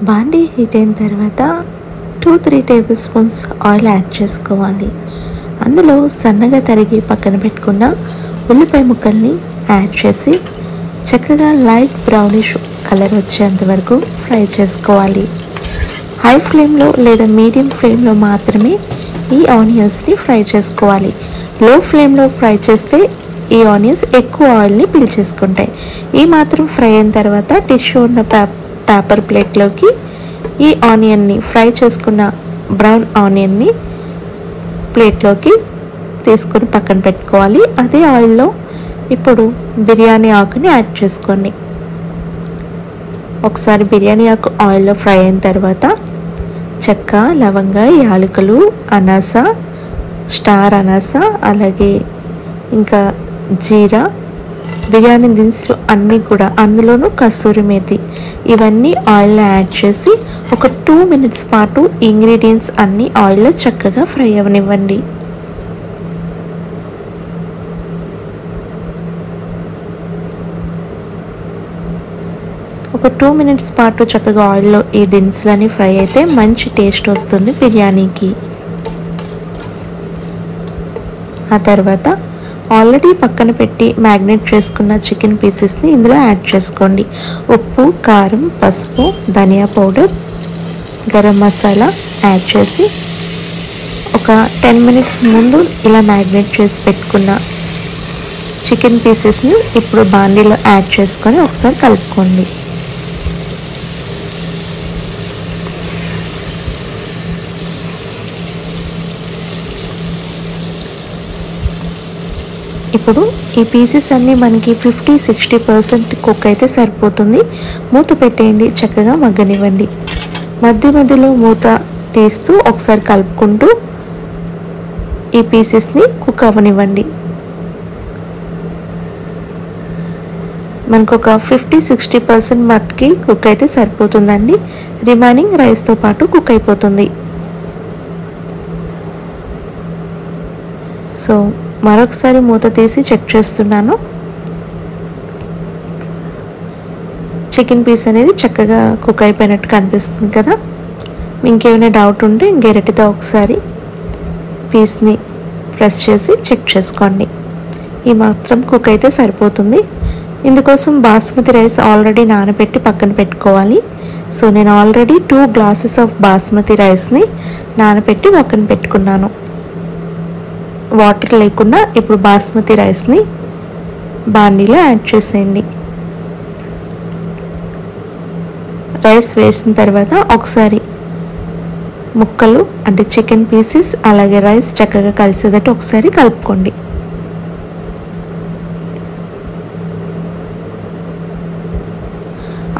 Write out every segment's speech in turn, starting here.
బాండీ హీట్ అయిన తర్వాత 2-3 టేబుల్ స్పూన్స్ ఆయిల్ యాడ్ చేసుకోవాలి. అందులో సన్నగా తరిగి పక్కన పెట్టుకున్న ఉల్లిపాయ ముక్కల్ని యాడ్ చేసి చక్కగా లైట్ బ్రౌనిష్ కలర్ వచ్చేంత వరకు ఫ్రై చేసుకోవాలి. హై ఫ్లేమ్లో లేదా మీడియం ఫ్లేమ్లో మాత్రమే ఈ ఆనియన్స్ని ఫ్రై చేసుకోవాలి. లో ఫ్లేమ్లో ఫ్రై చేస్తే ఈ ఆనియన్స్ ఎక్కువ ఆయిల్ని పీల్చేసుకుంటాయి. ఈ మాత్రం ఫ్రై అయిన తర్వాత టిష్యూ ఉన్న పేపర్ ప్లేట్లోకి ఈ ఆనియన్ని ఫ్రై చేసుకున్న బ్రౌన్ ఆనియన్ని ప్లేట్లోకి తీసుకొని పక్కన పెట్టుకోవాలి. అదే ఆయిల్లో ఇప్పుడు బిర్యానీ ఆకుని యాడ్ చేసుకోండి. ఒకసారి బిర్యానీ ఆకు ఆయిల్లో ఫ్రై అయిన తర్వాత చెక్క, లవంగ, యాలకులు, అనాస, స్టార్ అనాస, అలాగే ఇంకా జీరా, బిర్యానీ దినుసులు అన్నీ కూడా, అందులోనూ కసూరి మేతి, ఇవన్నీ ఆయిల్లో యాడ్ చేసి ఒక 2 మినిట్స్ పాటు ఇంగ్రీడియంట్స్ అన్నీ ఆయిల్లో చక్కగా ఫ్రై అవనివ్వండి. ఒక 2 మినిట్స్ పాటు చక్కగా ఆయిల్లో ఈ దినుసులన్నీ ఫ్రై అయితే మంచి టేస్ట్ వస్తుంది బిర్యానీకి. ఆ తర్వాత ఆల్రెడీ పక్కన పెట్టి మ్యాగ్నేట్ చేసుకున్న చికెన్ పీసెస్ని ఇందులో యాడ్ చేసుకోండి. ఉప్పు, కారం, పసుపు, ధనియా పౌడర్, గరం మసాలా యాడ్ చేసి ఒక 10 మినిట్స్ ముందు ఇలా మ్యాగ్నేట్ చేసి పెట్టుకున్న చికెన్ పీసెస్ని ఇప్పుడు బాండీలో యాడ్ చేసుకొని ఒకసారి కలుపుకోండి. ఇప్పుడు ఈ పీసెస్ అన్నీ మనకి 50-60% కుక్ అయితే సరిపోతుంది. మూత పెట్టేయండి, చక్కగా మగ్గనివ్వండి. మధ్య మధ్యలో మూత తీస్తూ ఒకసారి కలుపుకుంటూ ఈ పీసెస్ని కుక్ అవ్వనివ్వండి. మనకు ఒక 50-60% మట్టుకి కుక్ అయితే సరిపోతుందండి. రిమైనింగ్ రైస్తో పాటు కుక్ అయిపోతుంది. సో మరొకసారి మూత తీసి చెక్ చేస్తున్నాను. చికెన్ పీస్ అనేది చక్కగా కుక్ అయిపోయినట్టు కనిపిస్తుంది కదా. ఇంకేమైనా డౌట్ ఉంటే గెరటితో ఒకసారి పీస్ని ప్రెస్ చేసి చెక్ చేసుకోండి. ఈ మాత్రం కుక్ అయితే సరిపోతుంది. ఇందుకోసం బాస్మతి రైస్ ఆల్రెడీ నానబెట్టి పక్కన పెట్టుకోవాలి. సో నేను ఆల్రెడీ 2 గ్లాసెస్ ఆఫ్ బాస్మతి రైస్ని నానబెట్టి పక్కన పెట్టుకున్నాను. వాటర్ లేకుండా ఇప్పుడు బాస్మతి రైస్ని బాండీలో యాడ్ చేసేయండి. రైస్ వేసిన తర్వాత ఒకసారి ముక్కలు అంటే చికెన్ పీసెస్ అలాగే రైస్ చక్కగా కలిసేటట్టు ఒకసారి కలుపుకోండి.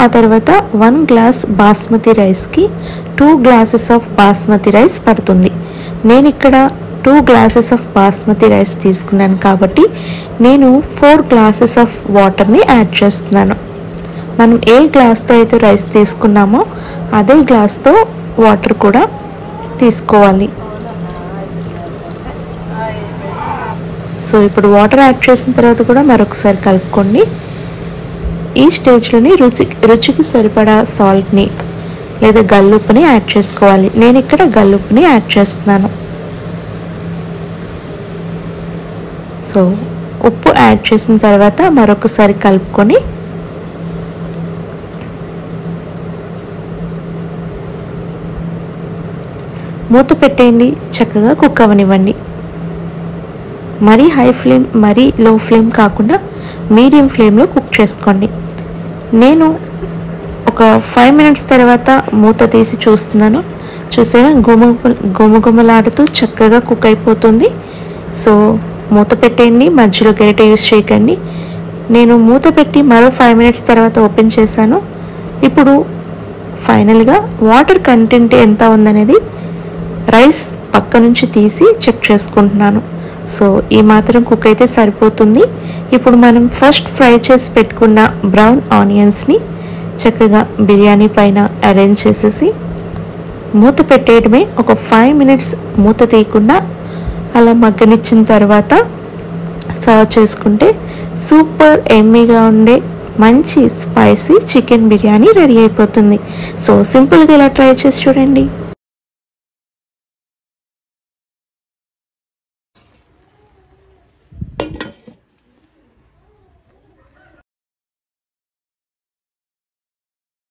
ఆ తర్వాత 1 గ్లాస్ బాస్మతి రైస్కి 2 గ్లాసెస్ ఆఫ్ బాస్మతి రైస్ పడుతుంది. నేను ఇక్కడ 2 గ్లాసెస్ ఆఫ్ బాస్మతి రైస్ తీసుకున్నాను కాబట్టి నేను 4 గ్లాసెస్ ఆఫ్ వాటర్ని యాడ్ చేస్తున్నాను. మనం ఏ గ్లాస్తో అయితే రైస్ తీసుకున్నామో అదే గ్లాస్తో వాటర్ కూడా తీసుకోవాలి. సో ఇప్పుడు వాటర్ యాడ్ చేసిన తర్వాత కూడా మరొకసారి కలుపుకోండి. ఈ స్టేజ్లోని రుచికి సరిపడా సాల్ట్ని లేదా గల్లుప్పుని యాడ్ చేసుకోవాలి. నేను ఇక్కడ గల్లుప్పుని యాడ్ చేస్తున్నాను. సో ఉప్పు యాడ్ చేసిన తర్వాత మరొకసారి కలుపుకొని మూత పెట్టేయండి, చక్కగా కుక్ అవ్వనివ్వండి. మరీ హై ఫ్లేమ్ మరీ లో ఫ్లేమ్ కాకుండా మీడియం ఫ్లేమ్లో కుక్ చేసుకోండి. నేను ఒక 5 మినిట్స్ తర్వాత మూత తీసి చూస్తున్నాను. చూసారా, గుమగుమలాడుతూ చక్కగా కుక్ అయిపోతుంది. సో మూత పెట్టేయండి, మధ్యలో గరిటె యూస్ చేయకండి. నేను మూత పెట్టి మరో 5 మినిట్స్ తర్వాత ఓపెన్ చేశాను. ఇప్పుడు ఫైనల్గా వాటర్ కంటెంట్ ఎంత ఉందనేది రైస్ పక్క నుంచి తీసి చెక్ చేసుకుంటున్నాను. సో ఈ మాత్రం కుక్ అయితే సరిపోతుంది. ఇప్పుడు మనం ఫస్ట్ ఫ్రై చేసి పెట్టుకున్న బ్రౌన్ ఆనియన్స్ని చక్కగా బిర్యానీ పైన అరేంజ్ చేసేసి మూత పెట్టేయడమే. ఒక 5 మినిట్స్ మూత తీయకుండా అలా మగ్గనిచ్చిన తర్వాత సర్వ్ చేసుకుంటే సూపర్ ఎమ్మీగా ఉండే మంచి స్పైసీ చికెన్ బిర్యానీ రెడీ అయిపోతుంది. సో సింపుల్గా ఇలా ట్రై చేసి చూడండి.